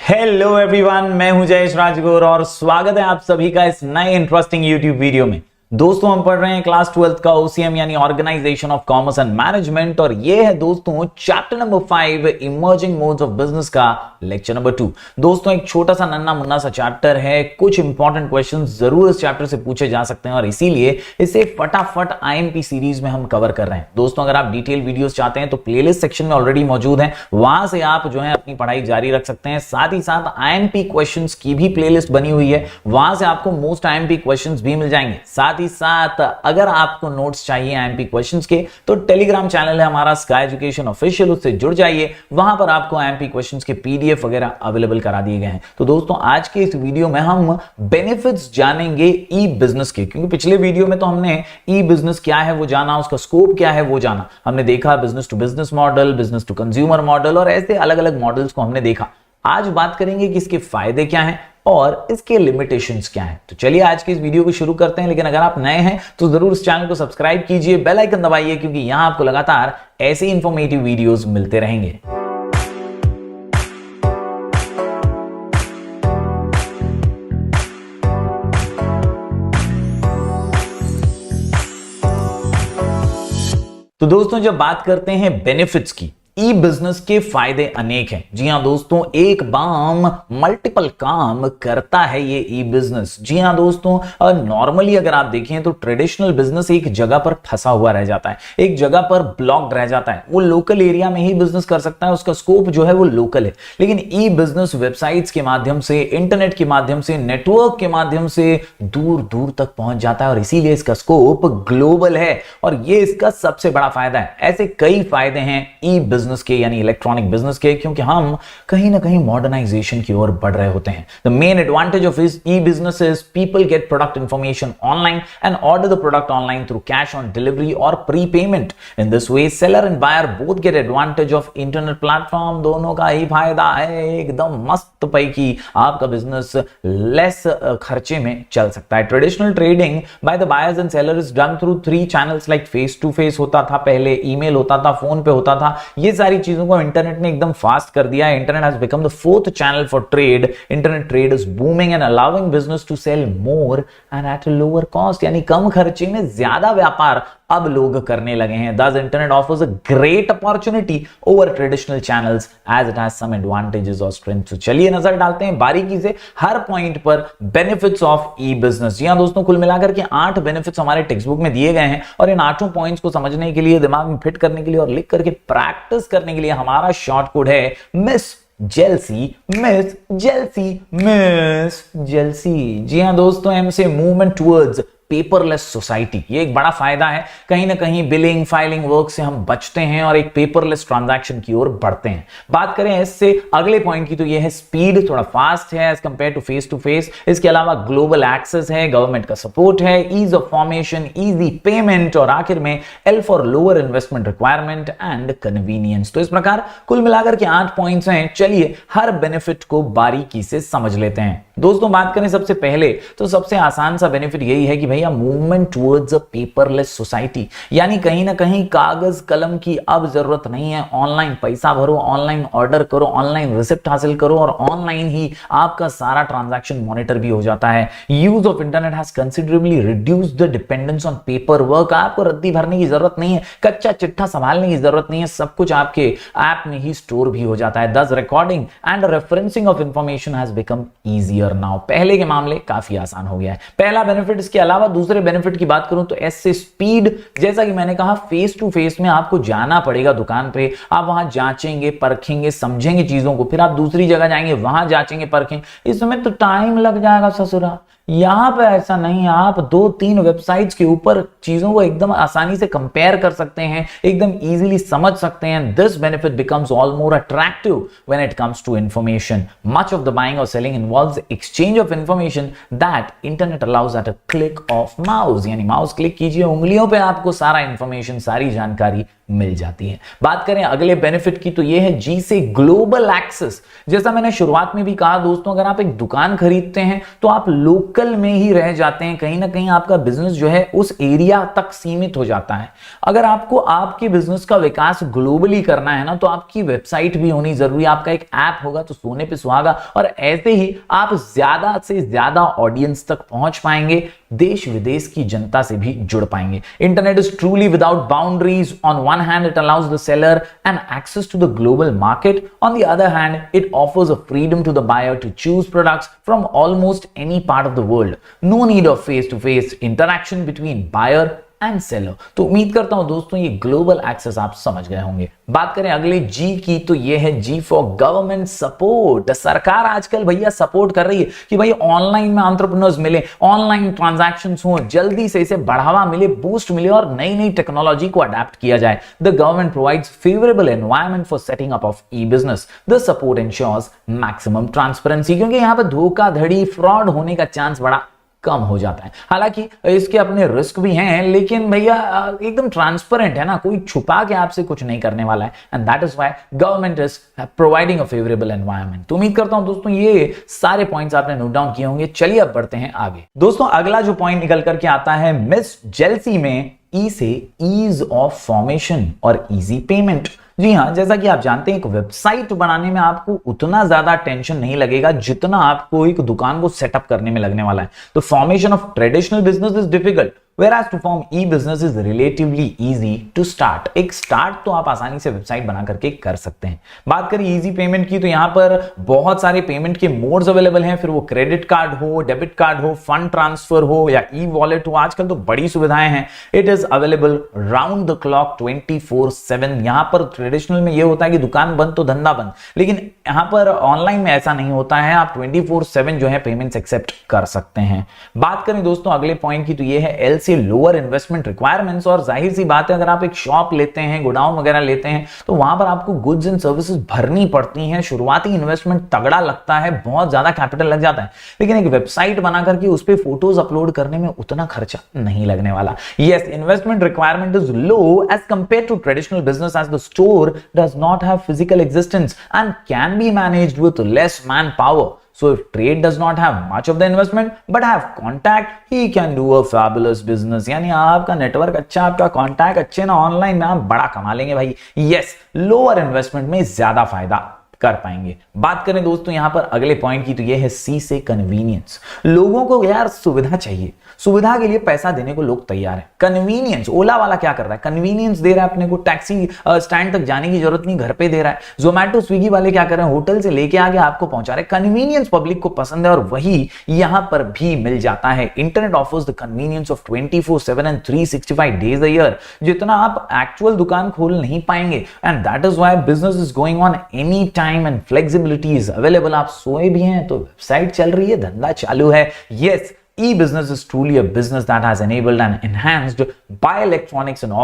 Hello everyone, मैं हूं जयेश राजगुरु और स्वागत है आप सभी का इस नए इंटरेस्टिंग यूट्यूब वीडियो में। दोस्तों, हम पढ़ रहे हैं क्लास 12th का OCM यानी organisation of commerce and management और ये है दोस्तों chapter number 5 emerging modes of business का लेक्चर नंबर 2। दोस्तों, एक छोटा सा नन्ना मुन्ना सा चैप्टर है, कुछ इंपॉर्टेंट क्वेश्चंस जरूर इस चैप्टर से पूछे जा सकते हैं और इसीलिए इसे फटाफट IMP सीरीज में हम कवर कर रहे हैं। दोस्तों, अगर आप डिटेल वीडियोस चाहते हैं तो प्लेलिस्ट सेक्शन में ऑलरेडी मौजूद है, वहां से आप जो है अपनी पढ़ाई जारी रख सकते हैं। साथ ही साथ IMP क्वेश्चंस की भी प्लेलिस्ट बनी हुई है, वहां से आपको मोस्ट IMP क्वेश्चंस भी मिल जाएंगे। साथ ही साथ अगर आपको नोट्स चाहिए IMP क्वेश्चंस के तो टेलीग्राम चैनल है हमारा स्काई एजुकेशन ऑफिशियल, उससे जुड़ जाइए, वहां पर आपको IMP क्वेश्चंस के PDF वगैरह अवेलेबल करा दिए गए हैं। तो दोस्तों, आज के इस वीडियो में हम बेनिफिट्स जानेंगे ई बिजनेस के, क्योंकि पिछले वीडियो में तो हमने ई बिजनेस क्या है वो जाना, उसका स्कोप क्या है वो जाना। हमने देखा business to business model, business to consumer model और ऐसे अलग अलग मॉडल्स को हमने देखा। आज बात करेंगे कि इसके फायदे क्या हैं और इसके लिमिटेशंस क्या हैं। तो चलिए आज के इस वीडियो को शुरू करते हैं, लेकिन अगर आप नए हैं तो जरूर इस चैनल को सब्सक्राइब कीजिए, बेल आइकन दबाइए, क्योंकि यहां आपको लगातार ऐसे इंफॉर्मेटिव वीडियोस मिलते रहेंगे। तो दोस्तों, जब बात करते हैं बेनिफिट्स की, ई बिजनेस के फायदे अनेक हैं। जी हां दोस्तों, एक बाम मल्टीपल काम करता है ये ई बिजनेस। जी हां दोस्तों, नॉर्मली अगर आप देखें तो ट्रेडिशनल बिजनेस एक जगह पर फंसा हुआ रह जाता है, एक जगह पर ब्लॉक्ड रह जाता है। वो लोकल एरिया में ही बिजनेस कर सकता है, उसका स्कोप जो है वो लोकल है। लेकिन ई बिजनेस वेबसाइट्स के माध्यम से, इंटरनेट के माध्यम से, नेटवर्क के माध्यम से दूर दूर तक पहुंच जाता है और इसीलिए इसका स्कोप ग्लोबल है और ये इसका सबसे बड़ा फायदा है। ऐसे कई फायदे हैं ई बिजनेस के यानी इलेक्ट्रॉनिक बिजनेस के, क्योंकि हम कहीं ना कहीं मॉडर्नाइजेशन की ओर बढ़ रहे होते हैं। The main advantage of e business is people get product information online and order the product online through cash on delivery और pre payment. In this way seller and buyer both get advantage of internet platform. दोनों का ही फायदा है, एकदम मस्त पैकी आपका business less खर्चे में चल सकता है। Traditional trading by the buyers and seller is done through 3 channels like face to face होता था पहले, ईमेल होता था, फोन पे होता था। ये सारी चीजों को इंटरनेट ने एकदम फास्ट कर दिया है। Internet has become the 4th channel for trade. Internet trade is booming and allowing business to sell more and at a lower cost, यानी कम खर्चे में ज्यादा व्यापार अब लोग करने लगे हैं। Thus, internet offers a great opportunity over traditional channels as it has some advantages or strengths. तो चलिए नजर डालते हैं बारीकी से हर पॉइंट पर बेनिफिट्स ऑफ ई बिजनेस। जी हां दोस्तों, कुल मिलाकर के 8 बेनिफिट्स हमारे टेक्स्ट बुक में दिए गए हैं और इन 8 पॉइंट्स को समझने के लिए, दिमाग में फिट करने के लिए और लिख करके प्रैक्टिस करने के लिए हमारा शॉर्ट कोड है miss jealousy. Miss jealousy, miss jealousy. जी हां दोस्तों, एम से मूवमेंट टुवर्ड्स पेपरलेस सोसाइटी। ये एक बड़ा फायदा है। कहीं ना कहीं बिलिंग फाइलिंग वर्क से हम बचते हैं और एक पेपरलेस ट्रांजैक्शन की ओर बढ़ते हैं। बात करें इससे अगले पॉइंट की तो ये है स्पीड, थोड़ा फास्ट है एज कंपेयर टू फेस। इसके अलावा ग्लोबल एक्सेस है, गवर्नमेंट का सपोर्ट है, ease of formation, easy payment और आखिर में L for lower investment requirement and convenience. तो इस प्रकार कुल मिलाकर के 8 पॉइंट्स हैं। चलिए हर बेनिफिट को बारीकी से समझ लेते हैं। दोस्तों, बात करें सबसे पहले तो सबसे आसान सा बेनिफिट यही है कि भैया movement towards a paperless society, यानी कहीं ना कहीं कागज कलम की अब जरूरत नहीं है। ऑनलाइन पैसा भरो, ऑनलाइन ऑर्डर करो, ऑनलाइन रिसिप्ट हासिल करो और ऑनलाइन ही आपका सारा ट्रांजैक्शन मॉनिटर भी हो जाता है। Use of internet has considerably reduced the dependence on paper work. आपको रद्दी भरने की जरूरत नहीं है, कच्चा चिट्ठा संभालने की जरूरत नहीं है, सब कुछ आपके ऐप में ही स्टोर भी हो जाता है। दस recording and referencing of information has become easier now. पहले के मामले काफी आसान हो गया है, पहला बेनिफिट। इसके अलावा दूसरे बेनिफिट की बात करूं तो एस से स्पीड। जैसा कि मैंने कहा, फेस टू फेस में आपको जाना पड़ेगा दुकान पे, आप वहां जांचेंगे, परखेंगे, समझेंगे चीजों को, फिर आप दूसरी जगह जाएंगे, वहां जांचेंगे, परखेंगे। इसमें तो टाइम लग जाएगा ससुरा। यहां पे ऐसा नहीं है, आप 2-3 वेबसाइट्स के ऊपर चीजों को एकदम आसानी से कंपेयर कर सकते हैं, एकदम इजीली समझ सकते हैं। This benefit becomes all more attractive when it comes to information. Much of the buying और selling involves exchange of information that internet allows at a click of mouse, यानी माउस क्लिक कीजिए, उंगलियों पे आपको सारा इंफॉर्मेशन, सारी जानकारी मिल जाती है। बात करें अगले बेनिफिट की तो ये है जी से ग्लोबल एक्सेस। जैसा मैंने शुरुआत में भी कहा दोस्तों, अगर आप एक दुकान खरीदते हैं तो आप लोकल में ही रह जाते हैं, कहीं ना कहीं आपका बिजनेस जो है उस एरिया तक सीमित हो जाता है। अगर आपको आपके बिजनेस का विकास ग्लोबली करना है ना, तो आपकी वेबसाइट भी होनी जरूरी है, आपका एक ऐप होगा तो सोने पे सुहागा, और ऐसे ही आप ज्यादा से ज्यादा ऑडियंस तक पहुंच पाएंगे, देश विदेश की जनता से भी जुड़ पाएंगे। Internet is truly without boundaries. On one hand it allows the seller an access to the global market, on the other hand it offers a freedom to the buyer to choose products from almost any part of the world. No need of face to face interaction between buyer and seller. तो उम्मीद करता हूं दोस्तों ये global access आप समझ गए होंगे। बात करें अगले जी की तो ये है जी फॉर गवर्नमेंट सपोर्ट। सरकार आजकल भैया सपोर्ट कर रही है कि भाई ऑनलाइन में एंटरप्रेन्योर्स मिले, ऑनलाइन ट्रांजैक्शंस हो, जल्दी से इसे बढ़ावा मिले, बूस्ट मिले और नई नई टेक्नोलॉजी को अडैप्ट किया जाए। The government provides favourable environment for setting up of e business. The support ensures maximum transparency, क्योंकि यहां पर धोखाधड़ी, फ्रॉड होने का चांस बड़ा कम हो जाता है। हालांकि इसके अपने रिस्क भी हैं, लेकिन भैया एकदम ट्रांसपेरेंट है ना, कोई छुपा के आपसे कुछ नहीं करने वाला है। And that is why government is providing a favourable environment. तो उम्मीद करता हूं दोस्तों ये सारे पॉइंट्स आपने नोट डाउन किए होंगे। चलिए अब बढ़ते हैं आगे। दोस्तों अगला जो पॉइंट निकल करके आता है मिस जेलसी में ई से ईज ऑफ फॉर्मेशन और इजी पेमेंट। जी हां, जैसा कि आप जानते हैं एक वेबसाइट बनाने में आपको उतना ज्यादा टेंशन नहीं लगेगा जितना आपको एक दुकान को सेटअप करने में लगने वाला है। तो formation of traditional business is difficult, whereas to form e-business is relatively easy to start। एक स्टार्ट तो आप आसानी से वेबसाइट बना करके कर सकते हैं। बात करें इजी पेमेंट की तो यहां पर बहुत सारे पेमेंट के मोड्स अवेलेबल हैं, फिर वो क्रेडिट कार्ड हो, डेबिट कार्ड हो, फंड ट्रांसफर हो या ई वॉलेट हो, आजकल तो बड़ी सुविधाएं हैं। It is available round the clock 24/7। यहां पर ट्रेडिशनल में यह होता है कि दुकान बंद तो धंधा बंद, लेकिन यहां पर ऑनलाइन में ऐसा नहीं होता है, आप 24/7 जो है पेमेंट्स एक्सेप्ट कर सकते हैं। बात करें दोस्तों अगले पॉइंट की तो यह है एल से लोअर इन्वेस्टमेंट रिक्वायरमेंट्स। और जाहिर सी बात है अगर आप एक शॉप लेते हैं, गोडाउन वगैरह लेते हैं, तो वहां पर आपको गुड्स एंड सर्विसेज भरनी पड़ती हैं, शुरुआती इन्वेस्टमेंट तगड़ा लगता है, बहुत ज्यादा कैपिटल लग जाता है। लेकिन एक वेबसाइट बना करके उस पे फोटोज अपलोड करने में उतना खर्चा नहीं लगने वाला। Yes, investment requirement is low as compare to traditional business, as the store does not have physical existence and can be managed with less man power. So if trade does not have much of the investment but have contact, he can do a fabulous business। यानी आपका network अच्छा, आपका contact अच्छे ना, online में आप बड़ा कमा लेंगे भाई। यस, लोअर इन्वेस्टमेंट में ज्यादा फायदा कर पाएंगे। बात करें दोस्तों यहां पर अगले पॉइंट की तो यह है सी से कन्वीनियंस। लोगों को यार सुविधा चाहिए, सुविधा के लिए पैसा देने को लोग तैयार हैं। कन्वीनियंस, ओला वाला क्या कर रहा है, कन्वीनियंस दे रहा है अपने को, टैक्सी स्टैंड तक जाने की जरूरत नहीं, घर पे दे रहा है। जोमेटो स्विगी वाले क्या कर रहे हैं, होटल से लेके आके आपको पहुंचा रहे हैं। कन्वीनियंस पब्लिक को पसंद है और वही यहां पर भी मिल जाता है। Internet offers the convenience of 24/7 and 365 days a year, जितना आप एक्चुअल दुकान खोल नहीं पाएंगे। And that is why business is going on any time and flexibility is available. आप सोए भी हैं तो वेबसाइट चल रही है, धंधा चालू है। Yes, e-business is truly a business that has enabled and enhanced by electronics and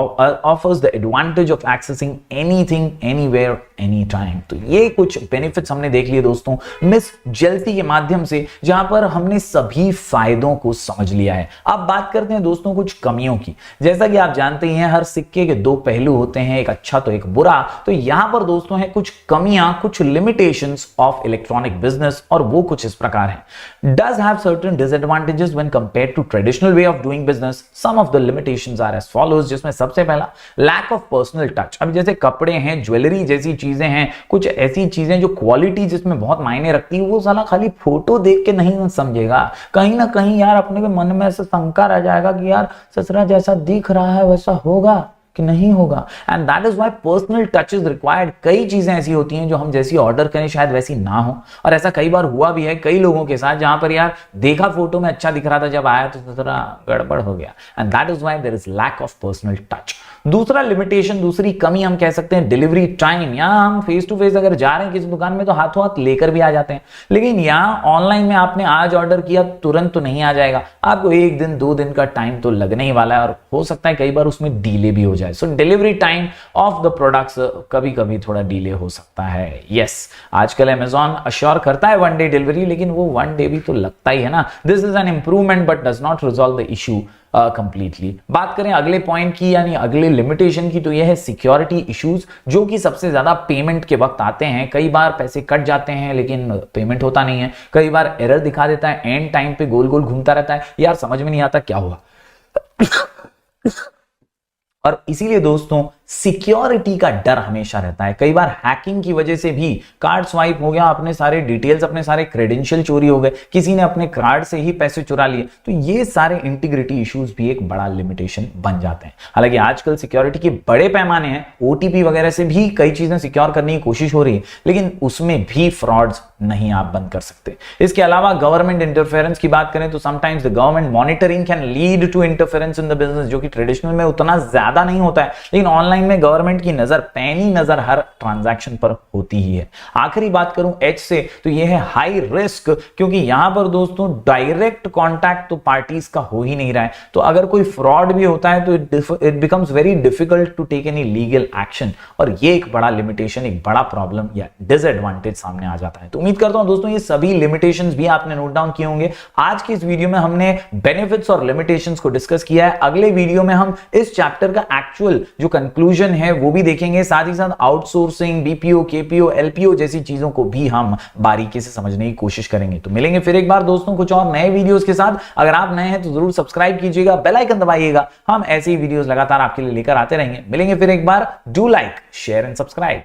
offers the advantage of accessing anything, anywhere, anytime। तो ये कुछ बेनिफिट्स हमने देख लिए दोस्तों मिस जेलसी के माध्यम से, जहां पर हमने सभी फायदों को समझ लिया है। अब बात करते हैं दोस्तों कुछ कमियों की। जैसा कि आप जानते हैं हर सिक्के के दो पहलू होते हैं, एक अच्छा तो एक बुरा। तो यहां पर दोस्तों है कुछ कमियां, कुछ लिमिटेशंस ऑफ इलेक्ट्रॉनिक बिजनेस, और वो कुछ इस प्रकार है। Does have certain disadvantages when compared to traditional way of doing business। some of the limitations are as follows, जिसमें सबसे पहला lack of personal touch। अब जैसे कपड़े हैं, ज्वेलरी जैसी चीजें हैं, कुछ ऐसी चीजें जो क्वालिटी जिसमें बहुत मायने रखती है, वो साला खाली फोटो देख के नहीं समझेगा। कहीं ना कहीं यार अपने के मन में ऐसा शंका रह जाएगा कि यार ससुरा जैसा दिख रहा है वैसा होगा कि नहीं होगा। And that is why personal touch is required. कई चीजें ऐसी होती हैं जो हम जैसी ऑर्डर करें शायद वैसी ना हो, और ऐसा कई बार हुआ भी है कई लोगों के साथ, जहां पर यार देखा फोटो में अच्छा दिख रहा था, जब आया तो थोड़ा गड़बड़ हो गया। And that is why there is lack of personal touch. दूसरा लिमिटेशन, दूसरी कमी हम कह सकते हैं डिलीवरी टाइम। यहां हम फेस टू फेस अगर जा रहे हैं किसी दुकान में तो हाथों हाथ लेकर भी आ जाते हैं, लेकिन यहां ऑनलाइन में आपने आज ऑर्डर किया तुरंत तो नहीं आ जाएगा, आपको 1 दिन 2 दिन का टाइम तो लगने ही वाला है, और हो सकता है कई बार उसमें डिले भी हो जाए। So delivery time of the products कभी कभी थोड़ा डिले हो सकता है। यस, आजकल अमेजॉन अश्योर करता है 1 डे डिलीवरी, लेकिन वो 1 डे भी तो लगता ही है ना। This is an improvement but does not resolve the issue completely. बात करें अगले पॉइंट की यानी अगले लिमिटेशन की, तो यह है सिक्योरिटी इश्यूज, जो कि सबसे ज्यादा पेमेंट के वक्त आते हैं। कई बार पैसे कट जाते हैं लेकिन पेमेंट होता नहीं है, कई बार एरर दिखा देता है, एंड टाइम पे गोल गोल घूमता रहता है, यार समझ में नहीं आता क्या हुआ। और इसीलिए दोस्तों सिक्योरिटी का डर हमेशा रहता है। कई बार हैकिंग की वजह से भी कार्ड स्वाइप हो गया, अपने सारे डिटेल्स, अपने सारे क्रेडेंशियल चोरी हो गए, किसी ने अपने कार्ड से ही पैसे चुरा लिए, तो ये सारे इंटीग्रिटी इश्यूज भी एक बड़ा लिमिटेशन बन जाते हैं। हालांकि आजकल सिक्योरिटी के बड़े पैमाने हैं, ओटीपी वगैरह से भी कई चीजें सिक्योर करने की कोशिश हो रही है, लेकिन उसमें भी फ्रॉड्स नहीं आप बंद कर सकते। इसके अलावा गवर्नमेंट इंटरफेरेंस की बात करें तो sometimes the government monitoring can lead to interference in the business, जो कि ट्रेडिशनल में उतना ज्यादा नहीं होता है, लेकिन ऑनलाइन में गवर्नमेंट की नजर, पैनी नजर हर ट्रांजैक्शन पर होती ही है। आखिरी बात करूं एच से, तो यह है हाई रिस्क, क्योंकि यहां पर दोस्तों डायरेक्ट कॉन्टैक्ट तो पार्टीज का हो ही नहीं रहा है, तो अगर कोई फ्रॉड भी होता है तो it becomes very difficult to take any legal action, और ये एक बड़ा लिमिटेशन, एक बड़ा प्रॉब्लम या डिसएडवांटेज सामने आ जाता है। तो उम्मीद करता हूं दोस्तों ये सभी लिमिटेशंस भी आपने नोट डाउन किए होंगे। आज की इस वीडियो में हमने बेनिफिट्स और लिमिटेशंस को डिस्कस किया है। अगले वीडियो में हम इस चैप्टर का एक्चुअल जो कंक्लूजन है वो भी देखेंगे, साथ ही साथ आउटसोर्सिंग, बीपीओ, केपीओ, एलपीओ जैसी चीजों को भी हम बारीकी से समझने की कोशिश करेंगे। तो मिलेंगे फिर एक बार दोस्तों कुछ और नए वीडियोस के साथ। अगर आप नए हैं तो जरूर सब्सक्राइब कीजिएगा, बेल आइकन दबाइएगा, हम ऐसे ही वीडियोस लगातार आपके लिए लेकर आते रहेंगे। मिलेंगे फिर एक बार, do like, share and subscribe.